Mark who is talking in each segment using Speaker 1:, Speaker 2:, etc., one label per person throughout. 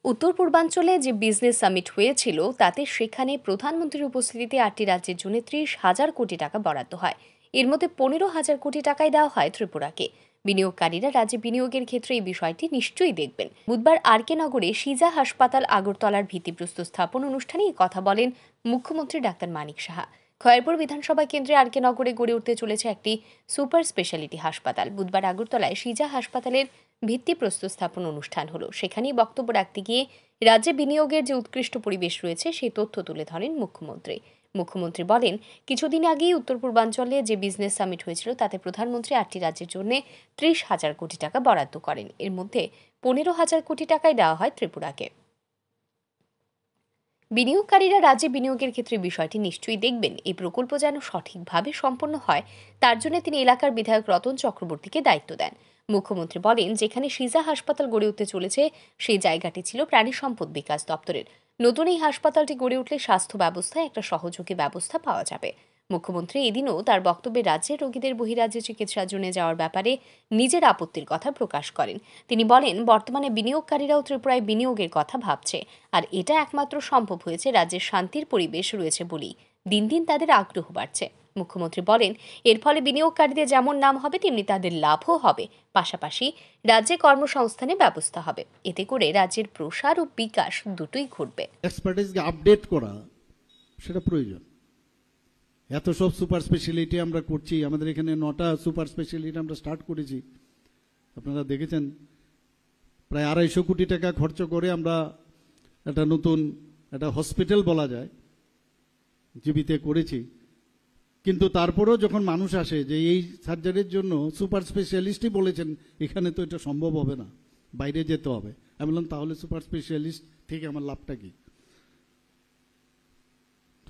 Speaker 1: উত্তর পূর্বাঞ্চলে যে বিজনেস সামিট হয়েছিল তাতে সেখানে প্রধানমন্ত্রীর উপস্থিতিতে 8টি রাজ্যের জন্য 30,000 কোটি টাকা বরাদ্দ হয়। এর মধ্যে 15,000 কোটি টাকাই দেওয়া হয় ত্রিপুরাকে। বিনিয়োগকারীরা রাজ্যে বিনিয়োগের ক্ষেত্রে এই বিষয়টি নিশ্চয়ই দেখবেন। বুধবার আরকে নগরে সিজা হাসপাতাল আগরতলার ভিত্তিপ্রস্তর স্থাপন অনুষ্ঠানে এই কথা বলেন মুখ্যমন্ত্রী ডাক্তার মানিক সাহা। খয়েরপুর বিধানসভা কেন্দ্রে আরকে নগরে গড়ে উঠতে চলেছে একটি সুপার স্পেশালিটি হাসপাতাল। বুধবার আগরতলায় সিজা হাসপাতালের ভিত্তিপ্রস্তর স্থাপন অনুষ্ঠান হলো। সেখানেই বক্তব্য রাখতে গিয়ে রাজ্যে বিনিয়োগের যে উৎকৃষ্ট পরিবেশ রয়েছে সেই তথ্য তুলে ধরেন মুখ্যমন্ত্রী বলেন, কিছুদিন আগেই উত্তর পূর্বাঞ্চলে যে বিজনেস সামিট হয়েছিল তাতে প্রধানমন্ত্রী 8টি রাজ্যের জন্য 30,000 কোটি টাকা বরাদ্দ করেন। এর মধ্যে 15,000 কোটি টাকাই দেওয়া হয় ত্রিপুরাকে। বিনিয়োগকারীরা রাজ্যে বিনিয়োগের ক্ষেত্রে বিষয়টি নিশ্চয়ই দেখবেন। এই প্রকল্প যেন সঠিকভাবে সম্পন্ন হয় তার জন্য তিনি এলাকার বিধায়ক রতন চক্রবর্তীকে দায়িত্ব দেন। মুখ্যমন্ত্রী বলেন, যেখানে সিজা হাসপাতাল গড়ে উঠতে চলেছে সেই জায়গাটি ছিল প্রাণী সম্পদ বিকাশ দপ্তরের। নতুন এই হাসপাতালটি গড়ে উঠলে স্বাস্থ্য ব্যবস্থায় একটা সহযোগী ব্যবস্থা পাওয়া যাবে। মুখ্যমন্ত্রী এদিনও তার বক্তব্যে রাজ্যের রোগীদের বহিরাজ্যে চিকিৎসার জন্য যাওয়ার ব্যাপারে নিজের আপত্তির কথা প্রকাশ করেন। তিনি বলেন, বর্তমানে বিনিয়োগকারীরাও ত্রিপুরায় বিনিয়োগের কথা ভাবছে, আর এটা একমাত্র সম্ভব হয়েছে রাজ্যের শান্তির পরিবেশ রয়েছে বলেই। দিন দিন তাদের আগ্রহ বাড়ছে। মুখ্যমন্ত্রী বলেন, এর ফলে বিনিয়োগকারীদের যেমন নাম হবে তেমনি তাদের লাভও হবে। পাশাপাশি রাজ্যে কর্মসংস্থানের ব্যবস্থা হবে। এতে করে রাজ্যের প্রসার ও বিকাশ দুটোই ঘটবে।
Speaker 2: এক্সপার্টিসকে আপডেট করা সেটা প্রয়োজন। এত সব সুপার স্পেশালিটি আমরা করছি, আমাদের এখানে 9টা সুপার স্পেশালিটি আমরা স্টার্ট করেছি। আপনারা দেখেছেন প্রায় 250 কোটি টাকা খরচ করে আমরা একটা নতুন একটা হসপিটাল বলা যায় জীবিতে করেছি। কিন্তু তারপরেও যখন মানুষ আসে যে এই সার্জারির জন্য সুপার স্পেশালিস্টই বলেছেন এখানে তো এটা সম্ভব হবে না, বাইরে যেতে হবে। আমি বললাম তাহলে সুপার স্পেশালিস্ট থেকে আমার লাভটা কি?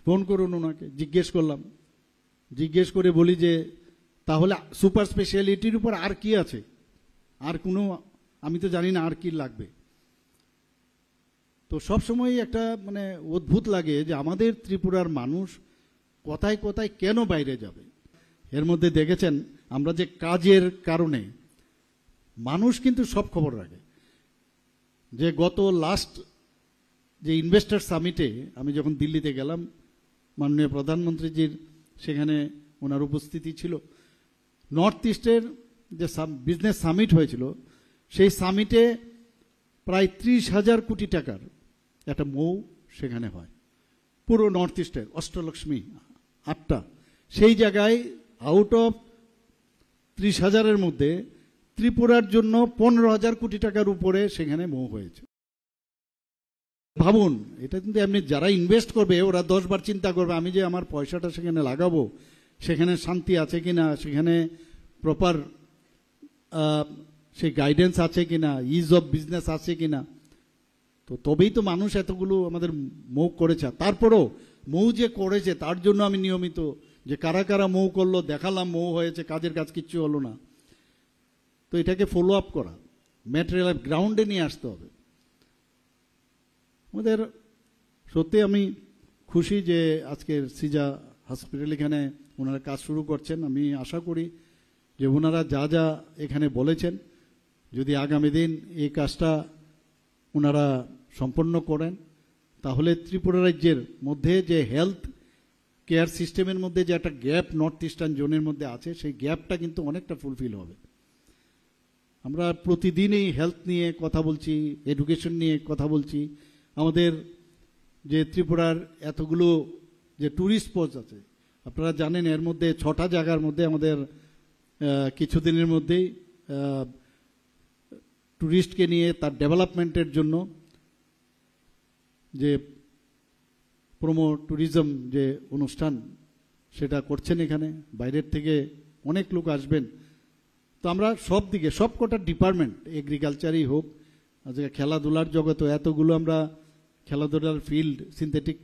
Speaker 2: ফোন করুন ওনাকে, জিজ্ঞেস করে বলি যে তাহলে সুপার স্পেশালিটির উপর আর কি আছে, আর কোনো আমি তো জানি না আর কি লাগবে। তো সবসময় একটা মানে অদ্ভুত লাগে যে আমাদের ত্রিপুরার মানুষ কোথায় কোথায় কেন বাইরে যাবে। এর মধ্যে দেখেছেন আমরা যে কাজের কারণে মানুষ কিন্তু সব খবর রাখে। যে গত লাস্ট যে ইনভেস্টার সামিটে আমি যখন দিল্লিতে গেলাম, মাননীয় প্রধানমন্ত্রীজির সেখানে ওনার উপস্থিতি ছিল। নর্থ ইস্টের যে বিজনেস সামিট হয়েছিল সেই সামিটে প্রায় 30,000 কোটি টাকার একটা মৌ সেখানে হয় পুরো নর্থ ইস্টের, অষ্টলক্ষ্মী 8টা। সেই জায়গায় আউট অফ 30,000-এর মধ্যে ত্রিপুরার জন্য 15,000 কোটি টাকার উপরে সেখানে মৌ হয়েছে। ভাবুন, এটা কিন্তু এমনি যারা ইনভেস্ট করবে ওরা 10 বার চিন্তা করবে আমি যে আমার পয়সাটা সেখানে লাগাবো সেখানে শান্তি আছে কিনা, সেখানে প্রপার সেই গাইডেন্স আছে কিনা, ইজ অফ বিজনেস আছে কিনা। তো তবেই তো মানুষ এতগুলো আমাদের মৌ করেছে। তারপরও মৌ যে করেছে তার জন্য আমি নিয়মিত যে কারা কারা মৌ করলো দেখালাম, মৌ হয়েছে, কাজের কাজ কিচ্ছু হলো না। তো এটাকে ফলো আপ করা, ম্যাটেরিয়াল গ্রাউন্ডে নিয়ে আসতে হবে। আমাদের সত্যি আমি খুশি যে আজকের সিজা হসপিটাল এখানে ওনারা কাজ শুরু করছেন। আমি আশা করি যে ওনারা যা যা এখানে বলেছেন যদি আগামী দিন এই কাজটা ওনারা সম্পন্ন করেন তাহলে ত্রিপুরা রাজ্যের মধ্যে যে হেলথ কেয়ার সিস্টেমের মধ্যে যে একটা গ্যাপ নর্থ ইস্টার্ন জোনের মধ্যে আছে সেই গ্যাপটা কিন্তু অনেকটা ফুলফিল হবে। আমরা প্রতিদিন এই হেলথ নিয়ে কথা বলছি, এডুকেশন নিয়ে কথা বলছি। আমাদের যে ত্রিপুরার এতগুলো যে ট্যুরিস্ট স্পট আছে আপনারা জানেন, এর মধ্যে 6টা জায়গার মধ্যে আমাদের কিছুদিনের মধ্যেই ট্যুরিস্টকে নিয়ে তার ডেভেলপমেন্টের জন্য যে প্রোমো ট্যুরিজম যে অনুষ্ঠান সেটা করছেন। এখানে বাইরের থেকে অনেক লোক আসবেন। তো আমরা সব দিকে সব কটা ডিপার্টমেন্ট, এগ্রিকালচারই হোক, আজকে খেলাধুলার জগতে এতগুলো আমরা খেলাধুলার ফিল্ড, সিনথেটিক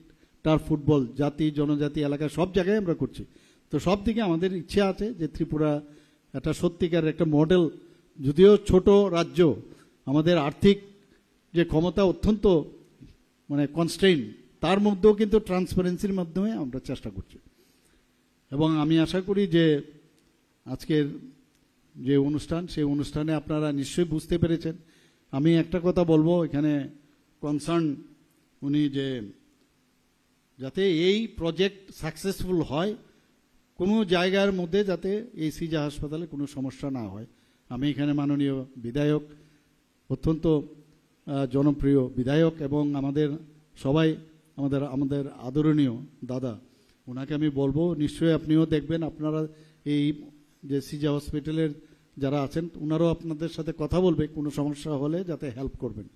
Speaker 2: টার্ফ ফুটবল, জাতি জনজাতি এলাকা সব জায়গায় আমরা করছি। তো সব দিকে আমাদের ইচ্ছে আছে যে ত্রিপুরা একটা সত্যিকার একটা মডেল। যদিও ছোট রাজ্য, আমাদের আর্থিক যে ক্ষমতা অত্যন্ত মানে কনস্ট্রেইন, তার মধ্যেও কিন্তু ট্রান্সপারেন্সির মাধ্যমে আমরা চেষ্টা করছি। এবং আমি আশা করি যে আজকের যে অনুষ্ঠান সেই অনুষ্ঠানে আপনারা নিশ্চয়ই বুঝতে পেরেছেন। আমি একটা কথা বলবো, এখানে কনসার্ন উনি যে যাতে এই প্রজেক্ট সাকসেসফুল হয়, কোনো জায়গার মধ্যে যাতে এই সিজা হাসপাতালে কোনো সমস্যা না হয়। আমি এখানে মাননীয় বিধায়ক, অত্যন্ত জনপ্রিয় বিধায়ক এবং আমাদের সবাই আমাদের আদরণীয় দাদা, ওনাকে আমি বলবো নিশ্চয়ই আপনিও দেখবেন, আপনারা এই যে সিজা হসপিটালের যারা আছেন ওনারাও আপনাদের সাথে কথা বলবে, কোনো সমস্যা হলে যাতে হেল্প করবেন।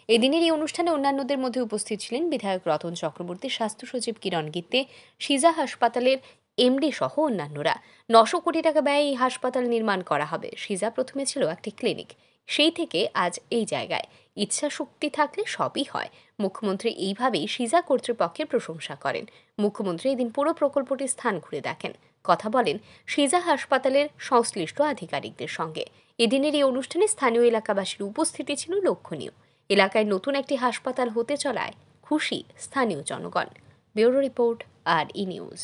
Speaker 1: এদিনের এই অনুষ্ঠানে অন্যান্যদের মধ্যে উপস্থিত ছিলেন বিধায়ক রতন চক্রবর্তী, স্বাস্থ্য সচিব কিরণ গিত্তে, সিজা হাসপাতালের এমডি সহ অন্যান্যরা। 900 কোটি টাকা ব্যয়ে এই হাসপাতাল নির্মাণ করা হবে। সিজা প্রথমে ছিল একটি ক্লিনিক, সেই থেকে আজ এই জায়গায়। ইচ্ছা শক্তি থাকলে সবই হয়। মুখ্যমন্ত্রী এইভাবেই সিজা কর্তৃপক্ষের প্রশংসা করেন। মুখ্যমন্ত্রী এদিন পুরো প্রকল্পটির স্থান ঘুরে দেখেন, কথা বলেন সিজা হাসপাতালের সংশ্লিষ্ট আধিকারিকদের সঙ্গে। এদিনের এই অনুষ্ঠানে স্থানীয় এলাকাবাসীর উপস্থিতি ছিল লক্ষণীয়। এলাকায় নতুন একটি হাসপাতাল হতে চলায় খুশি স্থানীয় জনগণ। ব্যুরো রিপোর্ট, আর ই নিউজ।